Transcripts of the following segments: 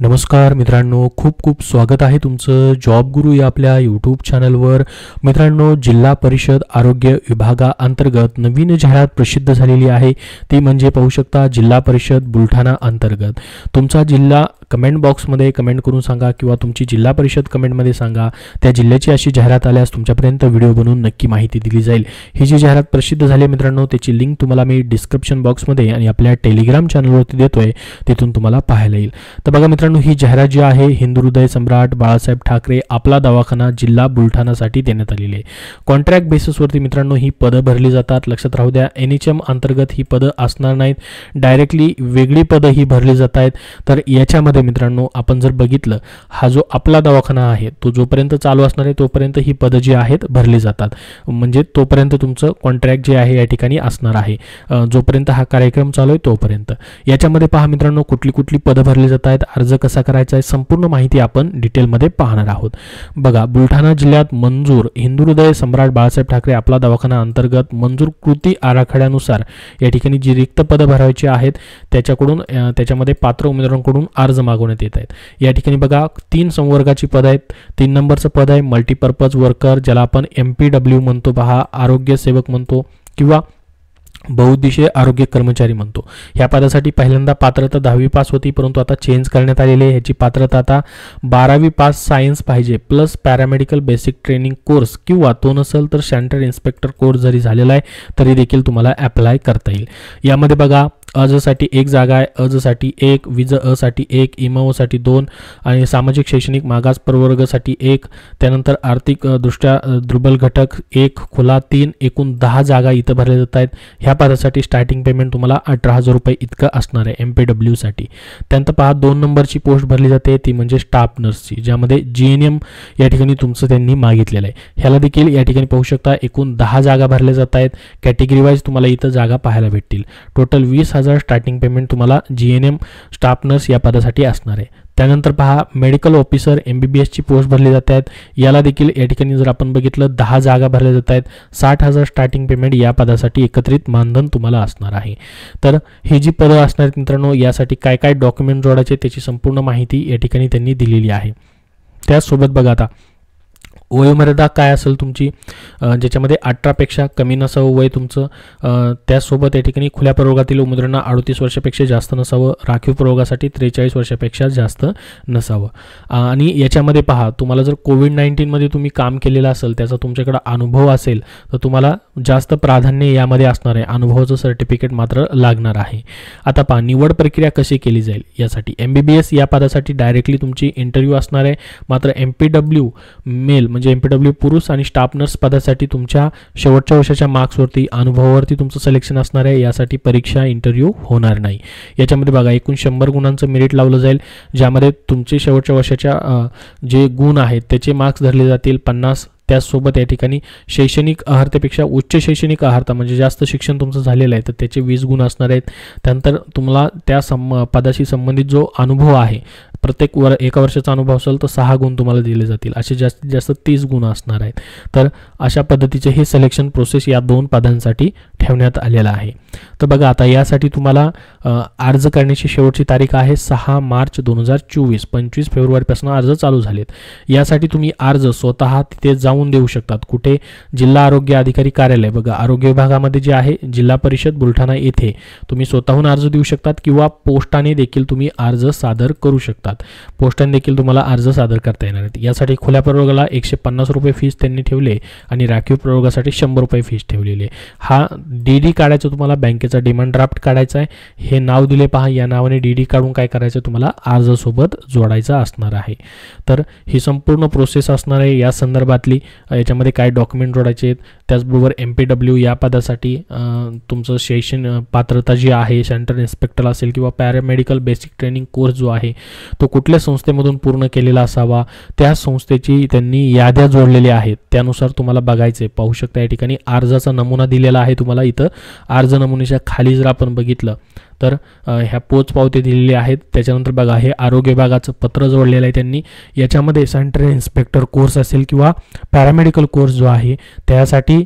नमस्कार मित्रांनो, खूप खूप स्वागत आहे तुमचं जॉब गुरु या आपल्या यूट्यूब चॅनलवर. मित्रांनो, जिल्हा परिषद आरोग्य विभागाअंतर्गत नवीन जाहिरात प्रसिद्ध झालेली आहे. ती म्हणजे पाहू शकता जिल्हा परिषद बुलढाणा अंतर्गत. तुमचा जिल्हा कमेंट बॉक्समध्ये कमेंट करून सांगा किंवा तुमची जिल्हा परिषद कमेंटमध्ये सांगा. त्या जिल्ह्याची अशी जाहिरात आल्यास तुमच्यापर्यंत व्हिडिओ बनवून नक्की माहिती दिली जाईल. ही जी जाहिरात प्रसिद्ध झाली मित्रांनो, त्याची लिंक तुम्हाला मी डिस्क्रिप्शन बॉक्समध्ये आणि आपल्या टेलिग्राम चॅनलवरती देतोय, तिथून तुम्हाला पाहायला येईल. तर बघा मित्रांनो, ही जाहिरात जी आहे हिंदू हृदय सम्राट बाळासाहेब ठाकरे आपला दवाखाना जिल्हा बुलढाणासाठी देण्यात आलेली आहे. कॉन्ट्रॅक्ट बेसिसवरती मित्रांनो ही पदं भरली जातात. लक्षात राहू द्या, NHM अंतर्गत ही पदं असणार नाहीत, डायरेक्टली वेगळी पदं ही भरली जात आहेत. तर याच्यामध्ये मित्रांनो आपण जर बघितलं, हा जो आपला दवाखाना आहे तो जोपर्यंत चालू असणार आहे तोपर्यंत ही पदं जी आहेत भरली जातात. म्हणजे तोपर्यंत तुमचं कॉन्ट्रॅक्ट जे आहे या ठिकाणी असणार आहे, जोपर्यंत हा कार्यक्रम चालू आहे तोपर्यंत. याच्यामध्ये पहा मित्रांनो, कुठली कुठली पदं भरली जात आहेत, अर्ज कसा करायचा आहे, संपूर्ण माहिती आपण डिटेलमध्ये पाहणार आहोत. बघा, बुलढाणा जिल्ह्यात मंजूर हिंदू हृदय सम्राट बाळासाहेब ठाकरे आपला दवाखाना अंतर्गत मंजूर कृती आराखड्यानुसार या ठिकाणी जी रिक्त पदं भरायची आहेत त्याच्यामध्ये पात्र उमेदवारांकडून अर्ज मागवण्यात येत आहेत. या ठिकाणी बघा 3 संवर्गाची पद आहेत. 3 नंबरचं पद आहे मल्टीपर्पज वर्कर, ज्याला आपण MPW म्हणतो, पहा आरोग्य सेवक म्हणतो किंवा बहुउद्देशीय आरोग्य कर्मचारी म्हणतो. ह्या पदासाठी पहिल्यांदा पात्रता 10वी पास होती, परंतु आता चेंज करण्यात आलेली आहे. ह्याची पात्रता आता 12वी पास सायन्स पाहिजे, plus paramedical basic training course, किंवा तो नसेल तर सेंटर इन्स्पेक्टर कोर्स जरी झालेला आहे तरी देखील तुम्हाला अप्लाय करता येईल. यामध्ये बघा, अजसाठी 1 जागा आहे, अजसाठी 1, विज असाठी 1, इमाओसाठी 2 आणि सामाजिक शैक्षणिक मागास प्रवर्गासाठी 1. त्यानंतर आर्थिक दृष्ट्या दुर्बल घटक 1, खुला 3, एकूण 10 जागा इथं भरल्या जात आहेत. ह्या पदासाठी स्टार्टिंग पेमेंट तुम्हाला 18,000 रुपये इतकं असणार आहे MPW साठी. त्यानंतर पहा 2 नंबरची पोस्ट भरली जाते, ती म्हणजे स्टाफ नर्सची, ज्यामध्ये GNM या ठिकाणी तुमचं त्यांनी मागितलेलं आहे. ह्याला देखील या ठिकाणी पाहू शकता एकूण 10 जागा भरल्या जात आहेत. कॅटेगरी वाईज तुम्हाला इथं जागा पाहायला भेटतील. टोटल 20,000 स्टार्टिंग पेमेंट तुम्हाला GNM स्टाफ नर्स या पदासाठी असणार आहे. त्यानंतर पहा मेडिकल ऑफिसर MBBS ची पोस्ट भरली जात आहेत. याला देखील या ठिकाणी जर आपण बघितलं 10 जागा भरल्या जात आहेत. 60,000 स्टार्टिंग पेमेंट या पदासाठी एकत्रित मानधन तुम्हाला असणार आहे. तर ही जी पदं असणार आहेत मित्रांनो, यासाठी काय काय डॉक्युमेंट जोडायचे त्याची संपूर्ण माहिती या ठिकाणी त्यांनी दिलेली आहे. त्याचसोबत बघा, आता वयोमर्यादा काय असेल तुमची, ज्याच्यामध्ये 18 पेक्षा कमी नसावं वय तुमचं. त्याचसोबत या ठिकाणी खुल्या प्रवर्गातील उमेदवारांना 38 वर्षापेक्षा जास्त नसावं, राखीव प्रवर्गासाठी 43 वर्षापेक्षा जास्त नसावं. आणि याच्यामध्ये पहा, तुम्हाला जर कोविड-19 मध्ये तुम्ही काम केलेलं असेल, त्याचा तुमच्याकडे अनुभव असेल तर तुम्हाला जास्त प्राधान्य यामध्ये असणार आहे. अनुभवाचं सर्टिफिकेट मात्र लागणार आहे. आता पहा, निवड प्रक्रिया कशी केली जाईल. यासाठी MBBS या पदासाठी डायरेक्टली तुमची इंटरव्ह्यू असणार आहे. मात्र MPW मेल म्हणजे MPW पुरुष आणि स्टाफ नर्स पदासाठी तुमच्या शेवटच्या वर्षाच्या मार्क्सवरती, अनुभवावरती तुमचं सिलेक्शन असणार आहे. यासाठी परीक्षा इंटरव्ह्यू होणार नाही. याच्यामध्ये बघा, एकूण 100 गुणांचं मेरिट लावलं जाईल, ज्यामध्ये तुमचे शेवटच्या वर्षाच्या जे गुण आहेत त्याचे मार्क्स धरले जातील 50. त्याचसोबत या ठिकाणी शैक्षणिक अर्हतेपेक्षा उच्च शैक्षणिक अर्हता म्हणजे जास्त शिक्षण तुमचं झालेलं आहे तर त्याचे 20 गुण असणार आहेत. त्यानंतर तुम्हाला त्या पदाशी संबंधित जो अनुभव आहे, प्रत्येक एका वर्षाचा अनुभव असेल तर 6 गुण तुम्हाला दिले जातील. असे जास्तीत जास्त 30 गुण असणार आहेत. तर अशा पद्धतीचे हे सिलेक्शन प्रोसेस या 2 पदांसाठी ठेवण्यात आलेला आहे. तर बघा, आता यासाठी तुम्हाला अर्ज करण्याची शेवटची तारीख आहे 6 मार्च 2024. 25 फेब्रुवारीपासून अर्ज चालू झालेत. यासाठी तुम्ही अर्ज स्वतः तिथे जाऊन देऊ शकतात. कुठे? जिल्हा आरोग्य अधिकारी कार्यालय. बघा, आरोग्य विभागामध्ये जे आहे जिल्हा परिषद बुलढाणा येथे तुम्ही स्वतःहून अर्ज देऊ शकतात किंवा पोस्टाने देखील तुम्ही अर्ज सादर करू शकतात. पोस्टाने देखील तुम्हाला अर्ज सादर करता येणार आहेत. यासाठी खुल्या प्रवर्गाला 150 रुपये फीस त्यांनी ठेवले आणि राखीव प्रवर्गासाठी 100 रुपये फीस ठेवलेली आहे. हा DD काढायचा, तुम्हाला बँकेचा डिमांड ड्राफ्ट काढायचा आहे. हे नाव दिले पहा, या नावाने DD काढून काय करायचं, तुम्हाला अर्जासोबत जोडायचा असणार आहे. तर ही संपूर्ण प्रोसेस असणार आहे. या संदर्भातली याच्यामध्ये काय डॉक्युमेंट जोडायचे आहेत. त्याचबरोबर MPW या पदासाठी तुमचं शैक्षणिक पात्रता जी आहे, सेंटर इन्स्पेक्टर असेल किंवा पॅरामेडिकल बेसिक ट्रेनिंग कोर्स जो आहे तो कुठल्या संस्थेमधून पूर्ण केलेला असावा, त्या संस्थेची त्यांनी याद्या जोडलेल्या आहेत. त्यानुसार तुम्हाला बघायचे. पाहू शकता या ठिकाणी अर्जाचा नमुना दिलेला आहे तुम्हाला. इथं अर्ज नमुन्याच्या खाली जर आपण बघितलं तर ह्या पोचपावती दिलेली आहेत. त्याच्यानंतर बघा हे आरोग्य विभागाचं पत्र जोडलेलं आहे त्यांनी. याच्यामध्ये सॅनिटरी इन्स्पेक्टर कोर्स असेल किंवा पॅरामेडिकल कोर्स जो आहे त्यासाठी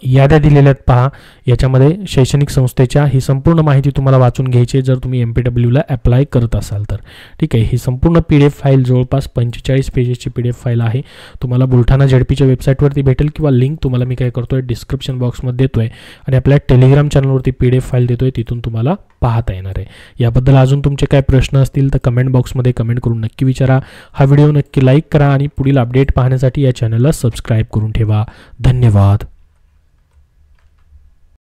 याद्या दिलेल्या आहेत पहा. याच्यामध्ये शैक्षणिक संस्थेच्या ही संपूर्ण माहिती तुम्हाला वाचून घ्यायची जर तुम्ही MPWला अप्लाय करत असाल तर. ठीक आहे, ही संपूर्ण PDF फाईल जवळपास 45 पेजेसची PDF फाईल आहे. तुम्हाला बुलढाणा ZPच्या वेबसाईटवरती भेटेल किंवा लिंक तुम्हाला मी काय करतोय डिस्क्रिप्शन बॉक्समध्ये देतोय आणि आपल्या टेलिग्राम चॅनलवरती PDF फाईल देतोय, तिथून तुम्हाला पाहता येणार आहे. याबद्दल अजून तुमचे काय प्रश्न असतील तर कमेंट बॉक्समध्ये कमेंट करून नक्की विचारा. हा व्हिडिओ नक्की लाईक करा आणि पुढील अपडेट पाहण्यासाठी या चॅनलला सबस्क्राईब करून ठेवा. धन्यवाद.